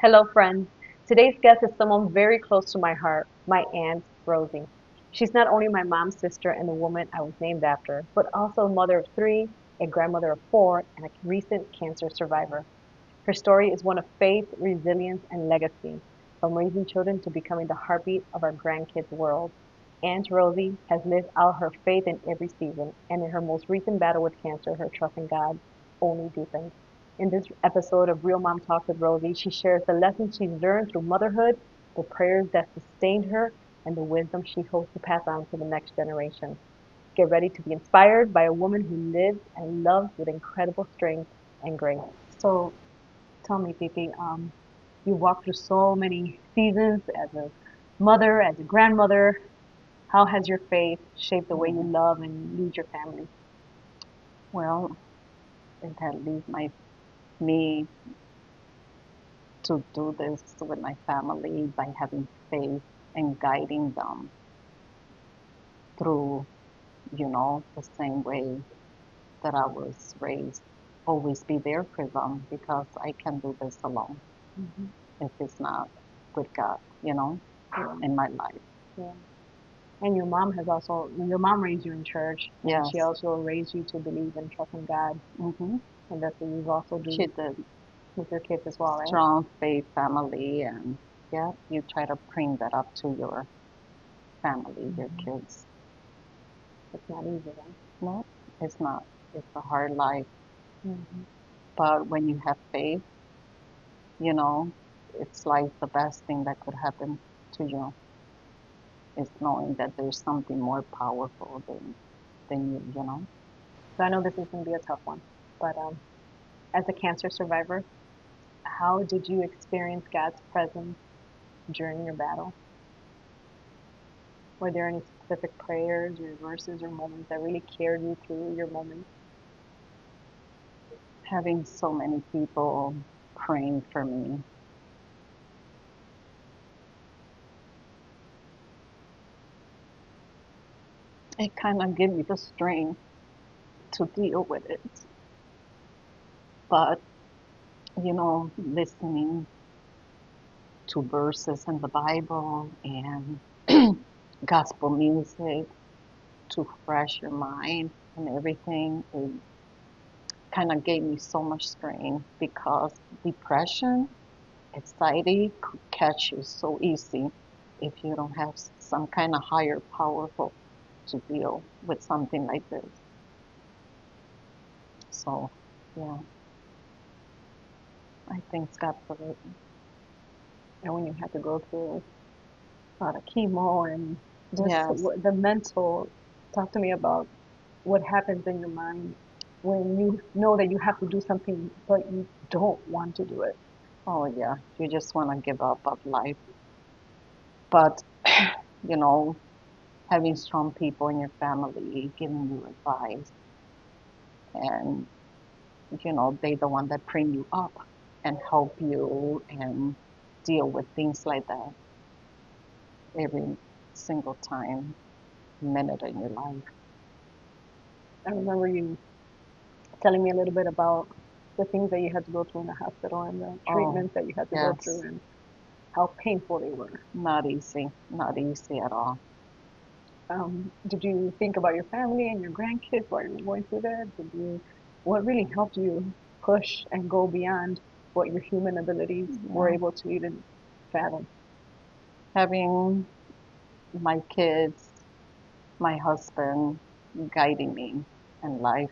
Hello, friends. Today's guest is someone very close to my heart, my Aunt Rosie. She's not only my mom's sister and the woman I was named after, but also a mother of three, a grandmother of four, and a recent cancer survivor. Her story is one of faith, resilience, and legacy, from raising children to becoming the heartbeat of our grandkids' world. Aunt Rosie has lived out her faith in every season, and in her most recent battle with cancer, her trust in God only deepened. In this episode of Real Mom Talk with Rosie, she shares the lessons she's learned through motherhood, the prayers that sustained her, and the wisdom she hopes to pass on to the next generation. Get ready to be inspired by a woman who lives and loves with incredible strength and grace. So, tell me, Titi, you walked through so many seasons as a mother, as a grandmother. How has your faith shaped the way you love and lead your family? Well, it had led me to do this with my family by having faith and guiding them through, the same way that I was raised. Always be there for them because I can't do this alone Hmm. if it's not with God, Yeah, in my life. yeah. And your mom raised you in church, and she Yes. also raised you to believe and trust in God, hmm and that's what you've also She do did. with your kids as well, right? Strong faith family, and yeah, you try to bring that up to your family, your Hmm. kids. It's not easy, right? No, it's not. It's a hard life. Hmm. But when you have faith, you know, it's like the best thing that could happen to you is knowing that there's something more powerful than you. So I know this is going to be a tough one, but as a cancer survivor, how did you experience God's presence during your battle? Were there any specific prayers or verses or moments that really carried you through your moments? Having so many people praying for me, it kind of gave me the strength to deal with it. But, listening to verses in the Bible and gospel music to fresh your mind and everything, it kind of gave me so much strength because depression, anxiety could catch you so easy if you don't have some kind of higher powerful to deal with something like this. So, yeah, I thank God for it. And when you had to go through a lot of chemo and just Yes. the mental, talk to me about what happens in your mind when you know that you have to do something but you don't want to do it. Oh, yeah. You just want to give up of life. But, you know, having strong people in your family giving you advice and, they the one that bring you up and help you and deal with things like that every single time, minute in your life. I remember you telling me a little bit about the things that you had to go through in the hospital and the Oh, treatments that you had to go through yes. and how painful they were. Not easy. Not easy at all. Did you think about your family and your grandkids while you were going through that? What really helped you push and go beyond what your human abilities were Yeah. able to even fathom? Having my kids, my husband guiding me in life,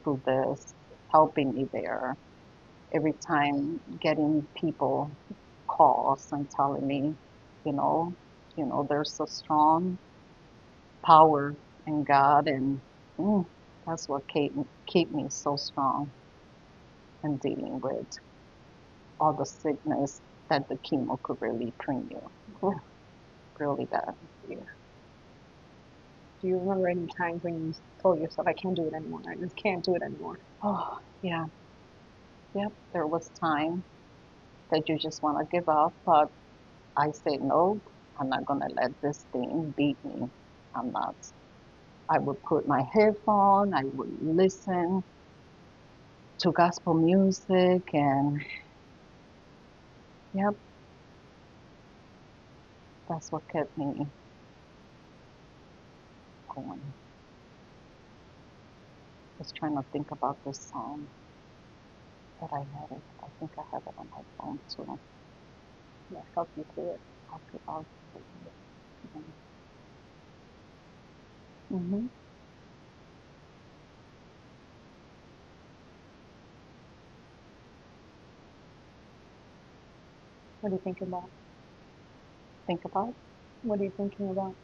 through this, helping me there. Every time getting people calls and telling me, you know, there's a strong power in God, and mm, that's what keep me so strong and dealing with all the sickness that the chemo could really bring you. Yeah, Ooh, really bad. yeah. Do you remember any times when you told yourself, I can't do it anymore? I just can't do it anymore. Oh, yeah, yep. There was time that you just want to give up, but I say no. I'm not gonna let this thing beat me. I'm not. I would put my headphone. I would listen to gospel music and Yep. That's what kept me going. Was trying to think about this song that I had it. I think I have it on my phone too. Yeah, help you through it. I'll mm-hmm. What are you thinking about? Think about What are you thinking about?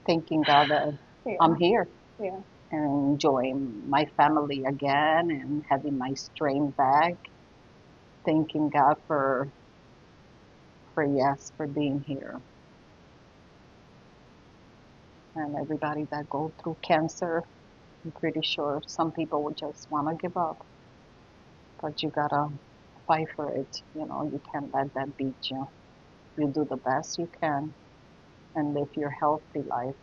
thanking God that I'm Yeah, here yeah. and enjoying my family again and having my strength back. Thanking God for yes, for being here. And everybody that go through cancer, I'm pretty sure some people would just want to give up, but you gotta fight for it. You know, you can't let that beat you. You do the best you can and live your healthy life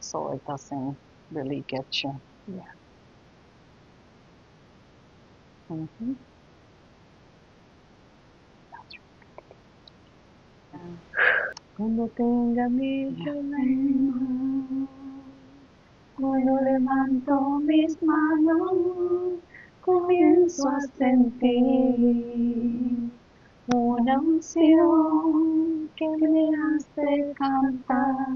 so it doesn't really get you. Yeah. Hmm. Cuando tenga mi Yeah. problema, cuando levanto mis manos, comienzo a sentir una unción que me hace cantar.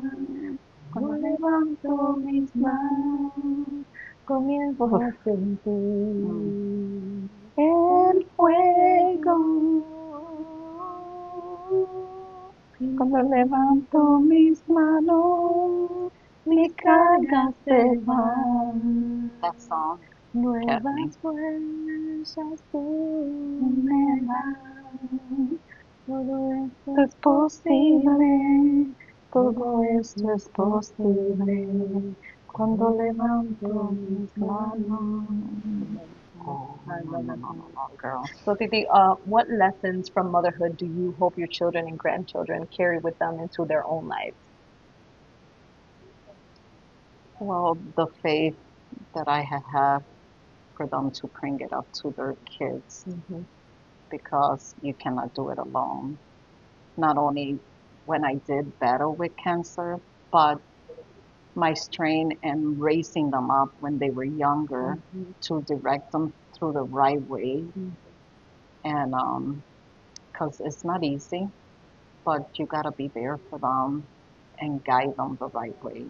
Cuando levanto mis manos, comienzo Uf. a Mm. sentir el fuego. Cuando levanto mis manos, Mis cargas se that van, song kept me. nuevas fuerzas tú me das. Todo esto Es es posible, todo esto es posible cuando cuando levanto levanto mis mis manos. manos. Oh, Oh, I no, love no, that no, no, song. no, girl. So, Titi, what lessons from motherhood do you hope your children and grandchildren carry with them into their own lives? Well, the faith that I have for them to bring it up to their kids Mm-hmm. because you cannot do it alone. Not only when I did battle with cancer, but my strain and raising them up when they were younger Mm-hmm. to direct them through the right way. Mm-hmm. And because it's not easy, but you got to be there for them and guide them the right way.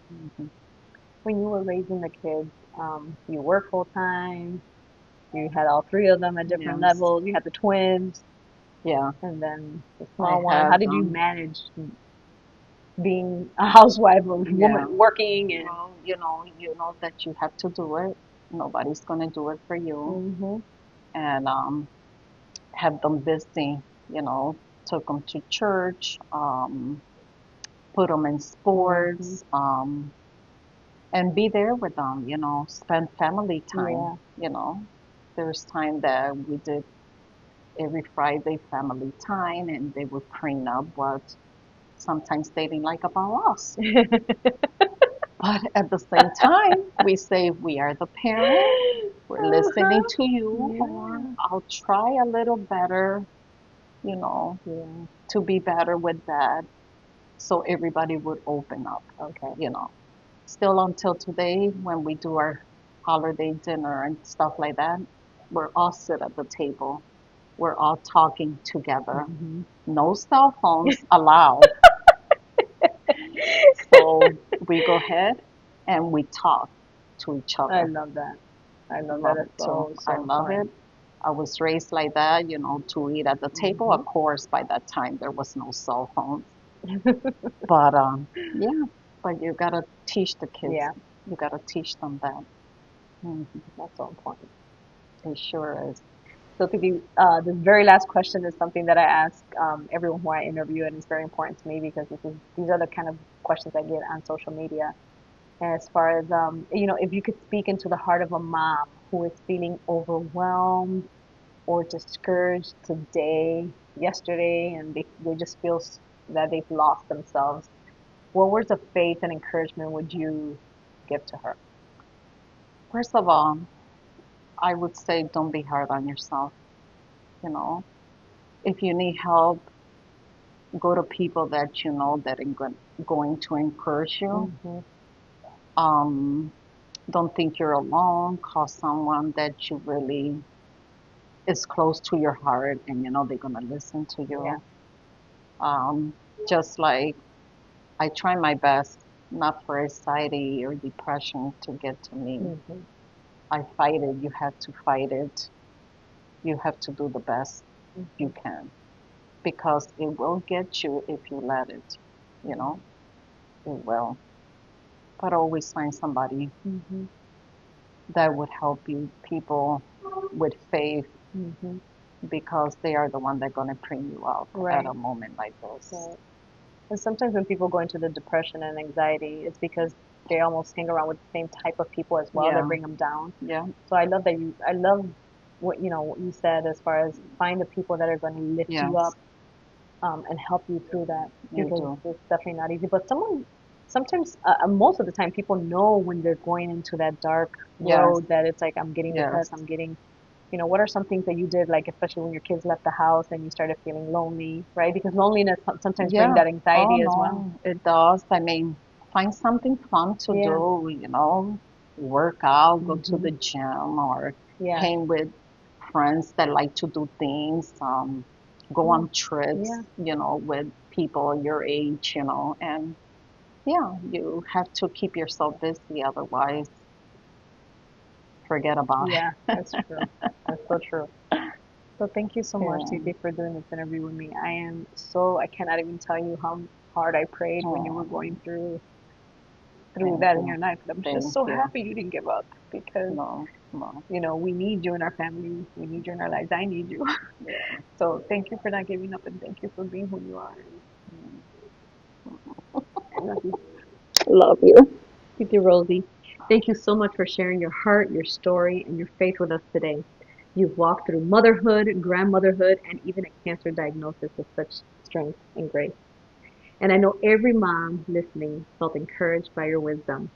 Hmm. When you were raising the kids, you work full time, you had all three of them at different Yes. levels, you had the twins, Yeah, and then the I small one. How have did you them. manage being a housewife, a Yeah. woman working, and Well, you know that you have to do it. Nobody's gonna do it for you. hmm And have them busy, took them to church, put them in hmm sports, and be there with them, spend family time, yeah, There's time that we did every Friday family time and they would bring up what sometimes they didn't like about us. But at the same time, we say we are the parent, we're listening uh-huh. to you, or Yeah, I'll try a little better, you know, yeah, to be better with that. So everybody would open up, okay. you know. Still until today, when we do our holiday dinner and stuff like that, we're all sit at the table. We're all talking together. hmm No cell phones allowed. So we go ahead and we talk to each I other. love that. I love that. Love It's it too. so I so love important. it. I was raised like that, to eat at the table. Hmm Of course, by that time there was no cell phones. But yeah, but you gotta teach the kids. Yeah, You gotta teach them that. Hmm. that's so important. It sure is. So, Phoebe, the very last question is something that I ask everyone who I interview, and it's very important to me because these are the kind of questions I get on social media. As far as if you could speak into the heart of a mom who is feeling overwhelmed or discouraged today, yesterday, and they just feel that they've lost themselves, what words of faith and encouragement would you give to her? First of all, I would say don't be hard on yourself, you know. If you need help, go to people that you know that are going to encourage you. Mm-hmm. Um, don't think you're alone. Call someone that you really is close to your heart and you know they're gonna listen to Yeah. you. Um, just like I try my best not for anxiety or depression to get to me. Mm-hmm. I fight it. You have to fight it. You have to do the best you Mm-hmm. can because it will get you if you let it. You know, it will. But always find somebody Mm-hmm. that would help you, people with faith, Mm-hmm. because they are the one that gonna bring you out at Right. a moment like this. Right. And sometimes when people go into the depression and anxiety, it's because they almost hang around with the same type of people as well that Yeah, bring them down. yeah, So I love what what you said as far as find the people that are going to lift you up, yes, and help you through that, you because do. it's definitely not easy. But sometimes, most of the time, people know when they're going into that dark Yes, road that it's like I'm getting depressed. yes. I'm getting, what are some things that you did, like especially when your kids left the house and you started feeling lonely, right? Because loneliness sometimes bring Yeah. that Oh anxiety as well. no, it does. I mean, find something fun to Yeah. do, work out, go to Hmm. the gym or Yeah. hang with friends that like to do things, go Yeah. on trips, Yeah. with people your age, and yeah, you have to keep yourself busy, otherwise forget about Yeah. it. That's true. That's so true. So thank you so much, Yeah. Titi, for doing this interview with me. I cannot even tell you how hard I prayed when you were Oh, going through thank that in you. your life. And I'm just Thank so you. happy you didn't give up, because, No, no. we need you in our family. We need you in our lives. I need you. Yeah. So thank you for not giving up, and thank you for being who you are. And I love you. Love you. Titi Rosie, thank you so much for sharing your heart, your story, and your faith with us today. You've walked through motherhood, grandmotherhood, and even a cancer diagnosis with such strength and grace. And I know every mom listening felt encouraged by your wisdom.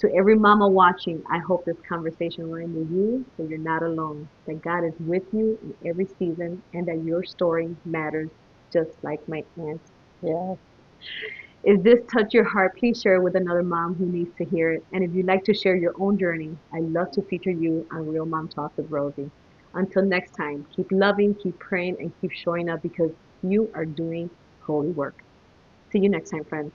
To every mama watching, I hope this conversation reminded you that you're not alone, that God is with you in every season, and that your story matters, just like my aunt. Yeah. If this touched your heart, please share it with another mom who needs to hear it. And if you'd like to share your own journey, I'd love to feature you on Real Mom Talk with Rosie. Until next time, keep loving, keep praying, and keep showing up, because you are doing holy work. See you next time, friends.